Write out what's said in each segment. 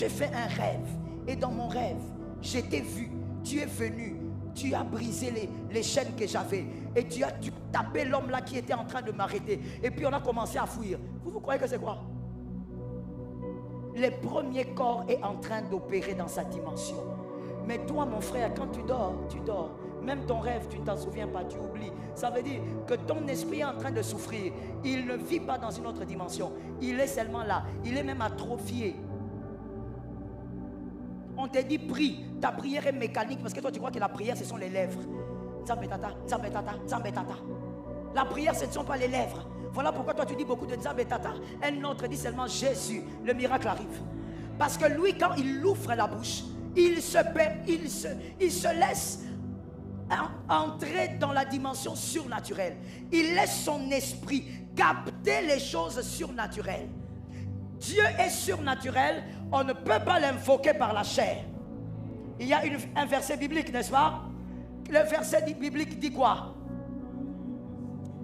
j'ai fait un rêve. Et dans mon rêve, je t'ai vu. Tu es venu. Tu as brisé les chaînes que j'avais. Et tu as tapé l'homme là qui était en train de m'arrêter. Et puis on a commencé à fuir. Vous croyez que c'est quoi? Le premier corps est en train d'opérer dans sa dimension. Mais toi, mon frère, quand tu dors, tu dors. Même ton rêve, tu ne t'en souviens pas, tu oublies. Ça veut dire que ton esprit est en train de souffrir. Il ne vit pas dans une autre dimension. Il est seulement là. Il est même atrophié. On te dit prie. Ta prière est mécanique parce que toi tu crois que la prière ce sont les lèvres. Nzambetata, Nzambetata, Nzambetata. La prière ce ne sont pas les lèvres. Voilà pourquoi toi tu dis beaucoup de Nzambetata. Un autre dit seulement Jésus. Le miracle arrive. Parce que lui quand il ouvre la bouche, il se laisse entrer dans la dimension surnaturelle. Il laisse son esprit capter les choses surnaturelles. Dieu est surnaturel, on ne peut pas l'invoquer par la chair. Il y a un verset biblique, n'est-ce pas? Le verset biblique dit quoi?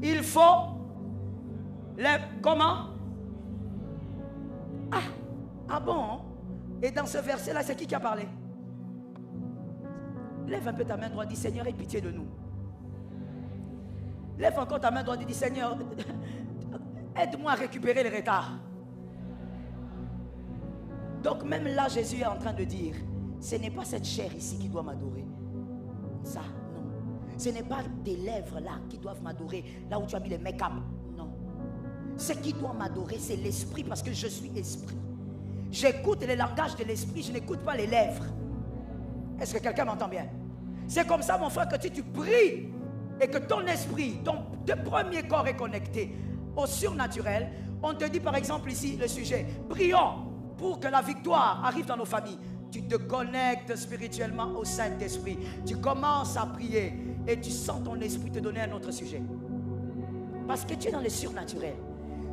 Il faut comment? Ah bon? Et dans ce verset-là, c'est qui a parlé? Lève un peu ta main droite, dis Seigneur, aie pitié de nous. Lève encore ta main droite et dis Seigneur, aide-moi à récupérer le retard. Donc même là, Jésus est en train de dire, ce n'est pas cette chair ici qui doit m'adorer. Ça, non. Ce n'est pas tes lèvres là qui doivent m'adorer, là où tu as mis le make-up. Non. Ce qui doit m'adorer, c'est l'esprit parce que je suis esprit. J'écoute le langage de l'esprit, je n'écoute pas les lèvres. Est-ce que quelqu'un m'entend bien? C'est comme ça, mon frère, que tu pries et que ton esprit, ton premier corps est connecté au surnaturel. On te dit par exemple ici le sujet, prions pour que la victoire arrive dans nos familles. Tu te connectes spirituellement au Saint-Esprit. Tu commences à prier et tu sens ton esprit te donner un autre sujet. Parce que tu es dans le surnaturel.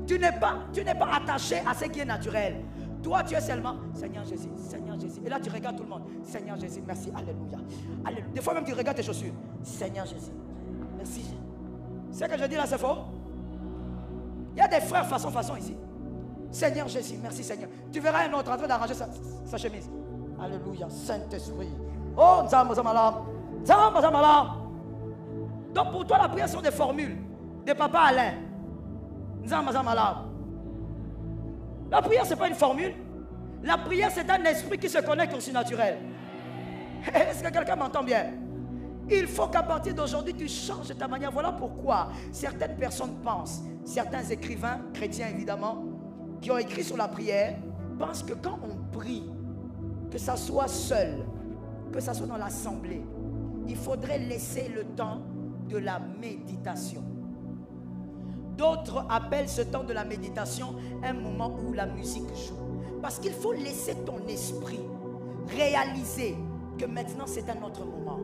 Tu n'es pas attaché à ce qui est naturel. Toi, tu es seulement Seigneur Jésus, Seigneur Jésus. Et là, tu regardes tout le monde. Seigneur Jésus, merci, alléluia. Alléluia. Des fois même, tu regardes tes chaussures. Seigneur Jésus, merci. Ce que je dis là, c'est faux. Il y a des frères façon ici. Seigneur Jésus, merci Seigneur. Tu verras un autre en train d'arranger sa chemise. Alléluia, Saint-Esprit. Oh, Nzambazamalam. Nzambazamalam. Donc pour toi, la prière sont des formules de Papa Alain. Nzambazamalam. La prière, ce n'est pas une formule. La prière, c'est un esprit qui se connecte au surnaturel. Est-ce que quelqu'un m'entend bien? Il faut qu'à partir d'aujourd'hui, tu changes ta manière. Voilà pourquoi certaines personnes pensent, certains écrivains, chrétiens évidemment, qui ont écrit sur la prière, pensent que quand on prie, que ça soit seul, que ça soit dans l'assemblée, il faudrait laisser le temps de la méditation. D'autres appellent ce temps de la méditation un moment où la musique joue. Parce qu'il faut laisser ton esprit réaliser que maintenant c'est un autre moment.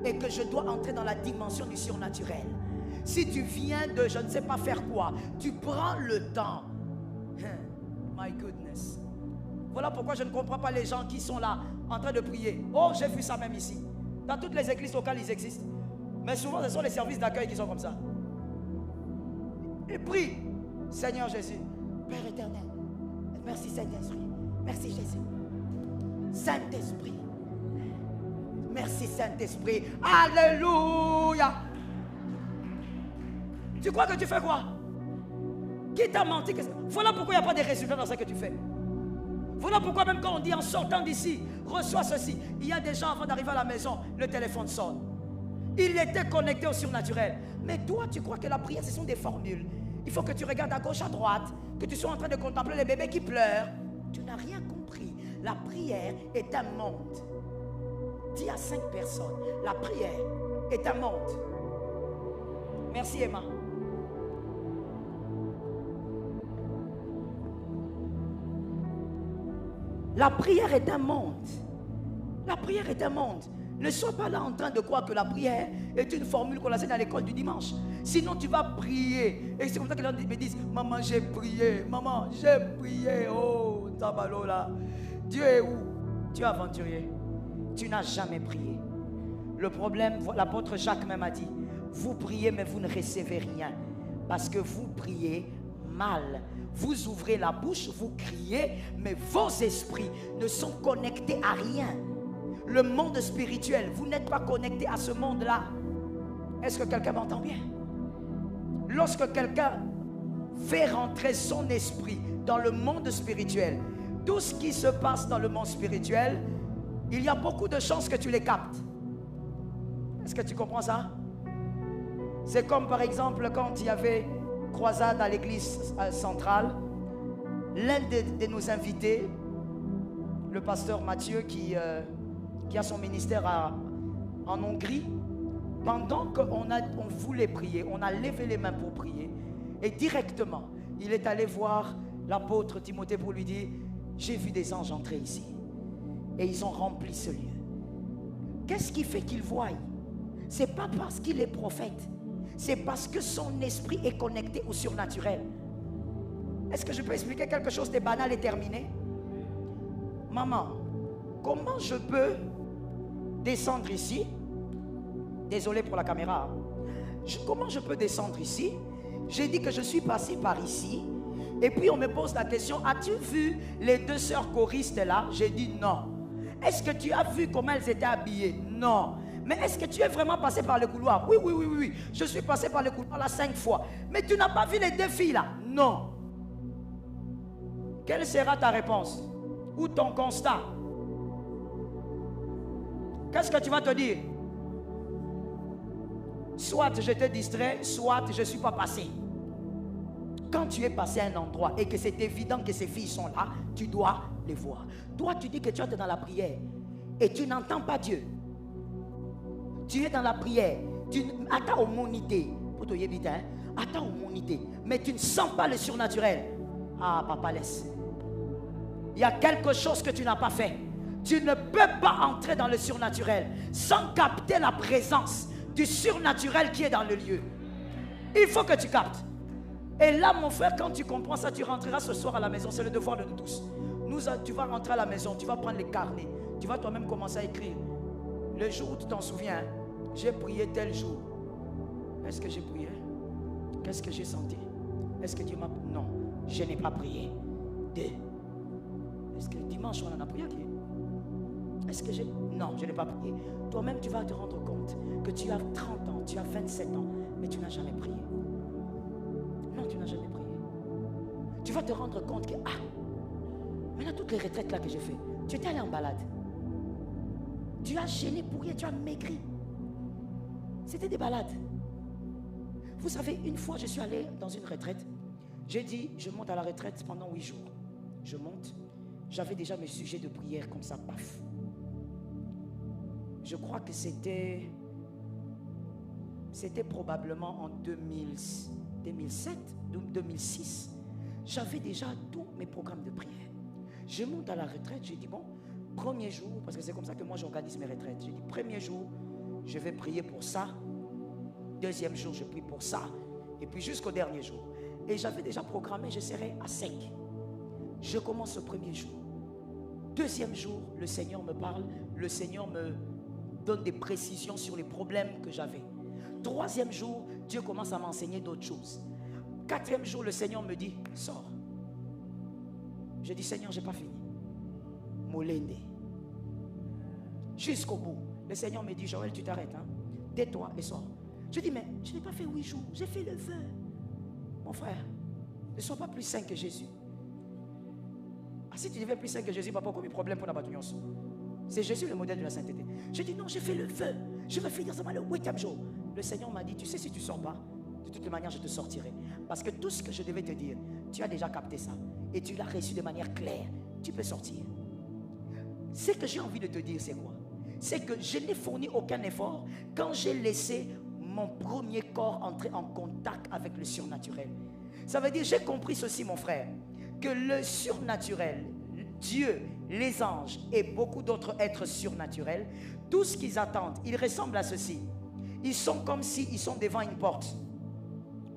Et que je dois entrer dans la dimension du surnaturel. Si tu viens de je ne sais pas faire quoi, tu prends le temps. My goodness. Voilà pourquoi je ne comprends pas les gens qui sont là en train de prier. Oh, j'ai vu ça même ici. Dans toutes les églises locales, ils existent. Mais souvent, ce sont les services d'accueil qui sont comme ça. Et prie, Seigneur Jésus, Père éternel, merci Saint-Esprit, merci Jésus, Saint-Esprit, merci Saint-Esprit, alléluia. Tu crois que tu fais quoi? Qui t'a menti? Voilà pourquoi il n'y a pas de résultats dans ce que tu fais. Voilà pourquoi même quand on dit en sortant d'ici, reçois ceci, il y a des gens avant d'arriver à la maison, le téléphone sonne. Il était connecté au surnaturel. Mais toi, tu crois que la prière, ce sont des formules. Il faut que tu regardes à gauche, à droite, que tu sois en train de contempler les bébés qui pleurent. Tu n'as rien compris. La prière est un monde. Dis à 5 personnes, la prière est un monde. Merci Emma. La prière est un monde. La prière est un monde. Ne sois pas là en train de croire que la prière est une formule qu'on enseigne à l'école du dimanche. Sinon tu vas prier. Et c'est comme ça que les gens me disent, maman j'ai prié, maman j'ai prié. Oh, tabalo là. Dieu est où? Tu es aventurier. Tu n'as jamais prié. Le problème, l'apôtre Jacques même a dit, vous priez mais vous ne recevez rien. Parce que vous priez mal. Vous ouvrez la bouche, vous criez, mais vos esprits ne sont connectés à rien. Le monde spirituel, vous n'êtes pas connecté à ce monde-là. Est-ce que quelqu'un m'entend bien? Lorsque quelqu'un fait rentrer son esprit dans le monde spirituel, tout ce qui se passe dans le monde spirituel, il y a beaucoup de chances que tu les captes. Est-ce que tu comprends ça? C'est comme par exemple quand il y avait croisade à l'église centrale, l'un de nos invités, le pasteur Mathieu qui a son ministère en Hongrie, pendant qu'on voulait prier, on a levé les mains pour prier, et directement il est allé voir l'apôtre Timothée pour lui dire: j'ai vu des anges entrer ici et ils ont rempli ce lieu. Qu'est-ce qui fait qu'il voie? C'est pas parce qu'il est prophète, c'est parce que son esprit est connecté au surnaturel. Est-ce que je peux expliquer quelque chose de banal et terminé? Maman, comment je peux descendre ici? Désolé pour la caméra. Comment je peux descendre ici? J'ai dit que je suis passé par ici. Et puis on me pose la question: as-tu vu les deux sœurs choristes là? J'ai dit non. Est-ce que tu as vu comment elles étaient habillées? Non. Mais est-ce que tu es vraiment passé par le couloir? Oui, oui, oui, oui, oui. Je suis passé par le couloir là 5 fois. Mais tu n'as pas vu les deux filles là? Non. Quelle sera ta réponse? Ou ton constat? Qu'est-ce que tu vas te dire? Soit je te distrais, soit je ne suis pas passé. Quand tu es passé à un endroit et que c'est évident que ces filles sont là, tu dois les voir. Toi, tu dis que tu es dans la prière et tu n'entends pas Dieu. Tu es dans la prière, tu attends au monité, pour te dire, attends au monité, mais tu ne sens pas le surnaturel. Ah, papa, laisse. Il y a quelque chose que tu n'as pas fait. Tu ne peux pas entrer dans le surnaturel sans capter la présence du surnaturel qui est dans le lieu. Il faut que tu captes. Et là, mon frère, quand tu comprends ça, tu rentreras ce soir à la maison. C'est le devoir de nous tous. Tu vas rentrer à la maison, tu vas prendre les carnets, tu vas toi-même commencer à écrire. Le jour où tu t'en souviens, j'ai prié tel jour. Est-ce que j'ai prié? Qu'est-ce que j'ai senti? Est-ce que Dieu m'a... Non, je n'ai pas prié. 2. Est-ce que dimanche on en a prié? Est-ce que j'ai... Non, je n'ai pas prié. Toi-même, tu vas te rendre compte que tu as 30 ans, tu as 27 ans, mais tu n'as jamais prié. Non, tu n'as jamais prié. Tu vas te rendre compte que, maintenant toutes les retraites là que j'ai fait, tu étais allé en balade. Tu as gêné pour rien, tu as maigri. C'était des balades. Vous savez, une fois je suis allé dans une retraite. J'ai dit, je monte à la retraite pendant 8 jours. Je monte. J'avais déjà mes sujets de prière comme ça, paf. Je crois que c'était probablement en 2007, 2006. J'avais déjà tous mes programmes de prière. Je monte à la retraite, j'ai dit, bon, premier jour, parce que c'est comme ça que moi j'organise mes retraites. J'ai dit, premier jour, je vais prier pour ça. Deuxième jour, je prie pour ça. Et puis jusqu'au dernier jour. Et j'avais déjà programmé, je serai à 5. Je commence le premier jour. Deuxième jour, le Seigneur me parle. Le Seigneur me donne des précisions sur les problèmes que j'avais. Troisième jour, Dieu commence à m'enseigner d'autres choses. Quatrième jour, le Seigneur me dit, sors. Je dis, Seigneur, je n'ai pas fini. Molende. Jusqu'au bout. Le Seigneur me dit, Joël, tu t'arrêtes. Hein? Tais-toi et sors. Je dis, mais je n'ai pas fait 8 jours. J'ai fait le 20. Mon frère, ne sois pas plus saint que Jésus. Si tu deviens plus saint que Jésus, il n'y a pas beaucoup de problème pour la bataille. C'est Jésus le modèle de la sainteté. Je dis, non, j'ai fait le feu. Je vais finir seulement le 8e jour. Le Seigneur m'a dit, tu sais, si tu ne sors pas, de toute manière, je te sortirai. Parce que tout ce que je devais te dire, tu as déjà capté ça. Et tu l'as reçu de manière claire. Tu peux sortir. Ce que j'ai envie de te dire, c'est quoi? C'est que je n'ai fourni aucun effort quand j'ai laissé mon premier corps entrer en contact avec le surnaturel. Ça veut dire, j'ai compris ceci, mon frère, que le surnaturel, Dieu, les anges et beaucoup d'autres êtres surnaturels, tout ce qu'ils attendent, ils ressemblent à ceci. Ils sont comme s'ils sont devant une porte.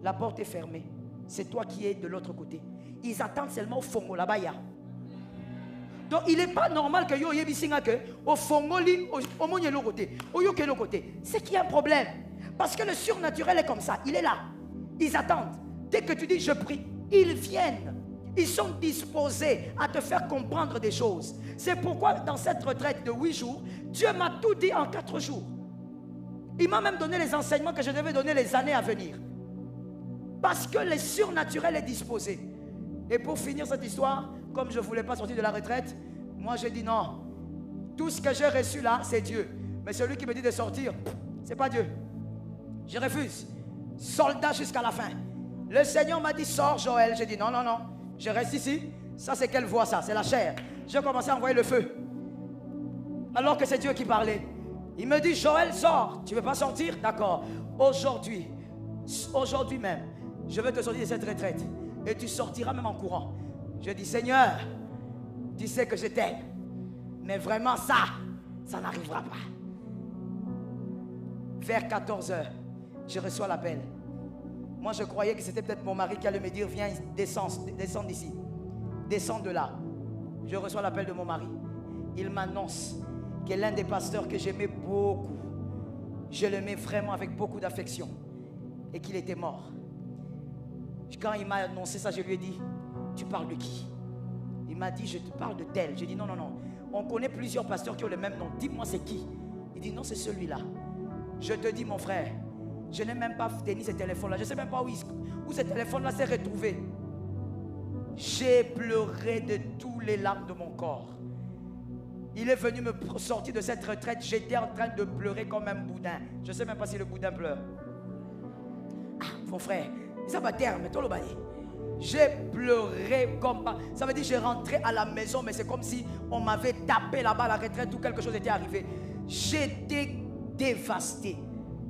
La porte est fermée. C'est toi qui es de l'autre côté. Ils attendent seulement au fongo, là-bas, il y a. Donc il n'est pas normal que yo yebisinga que au fongoli au monye l'autre côté, au yo que l'autre côté. C'est qu'il y a un problème. Parce que le surnaturel est comme ça, il est là. Ils attendent. Dès que tu dis je prie, Ils viennent. Ils sont disposés à te faire comprendre des choses. C'est pourquoi dans cette retraite de 8 jours, Dieu m'a tout dit en 4 jours. Il m'a même donné les enseignements que je devais donner les années à venir. Parce que le surnaturel est disposé. Et pour finir cette histoire, comme je ne voulais pas sortir de la retraite, moi j'ai dit non. Tout ce que j'ai reçu là, c'est Dieu. Mais celui qui me dit de sortir, ce n'est pas Dieu. Je refuse. Soldat jusqu'à la fin. Le Seigneur m'a dit, sors Joël. J'ai dit non, non, non. Je reste ici. Ça, c'est quelle voix ça? C'est la chair. J'ai commencé à envoyer le feu. Alors que c'est Dieu qui parlait. Il me dit, Joël, sors. Tu ne veux pas sortir? D'accord. Aujourd'hui même, je vais te sortir de cette retraite. Et tu sortiras même en courant. Je dis, Seigneur, tu sais que je t'aime. Mais vraiment ça n'arrivera pas. Vers 14 h, je reçois l'appel. Moi, je croyais que c'était peut-être mon mari qui allait me dire, viens, descends d'ici. Descends de là. Je reçois l'appel de mon mari. Il m'annonce que l'un des pasteurs que j'aimais beaucoup, je l'aimais vraiment avec beaucoup d'affection, et qu'il était mort. Quand il m'a annoncé ça, je lui ai dit, tu parles de qui? Il m'a dit, je te parle de tel. J'ai dit, non, non, non. On connaît plusieurs pasteurs qui ont le même nom. Dis-moi c'est qui? Il dit, non, c'est celui-là. Je te dis, mon frère, je n'ai même pas tenu ce téléphone-là. Je ne sais même pas où ce téléphone-là s'est retrouvé. J'ai pleuré de tous les larmes de mon corps. Il est venu me sortir de cette retraite. J'étais en train de pleurer comme un boudin. Je ne sais même pas si le boudin pleure. Ah, mon frère, ça va terme, toi le bail. J'ai pleuré comme pas. Ça veut dire que j'ai rentré à la maison, mais c'est comme si on m'avait tapé là-bas à la retraite ou quelque chose était arrivé. J'étais dévasté.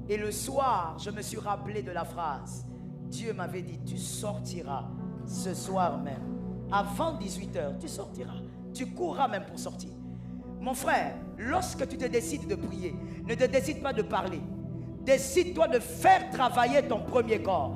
Et le soir, je me suis rappelé de la phrase. Dieu m'avait dit, tu sortiras ce soir même. Avant 18 h, tu sortiras. Tu courras même pour sortir. Mon frère, lorsque tu te décides de prier, ne te décide pas de parler. Décide-toi de faire travailler ton premier corps.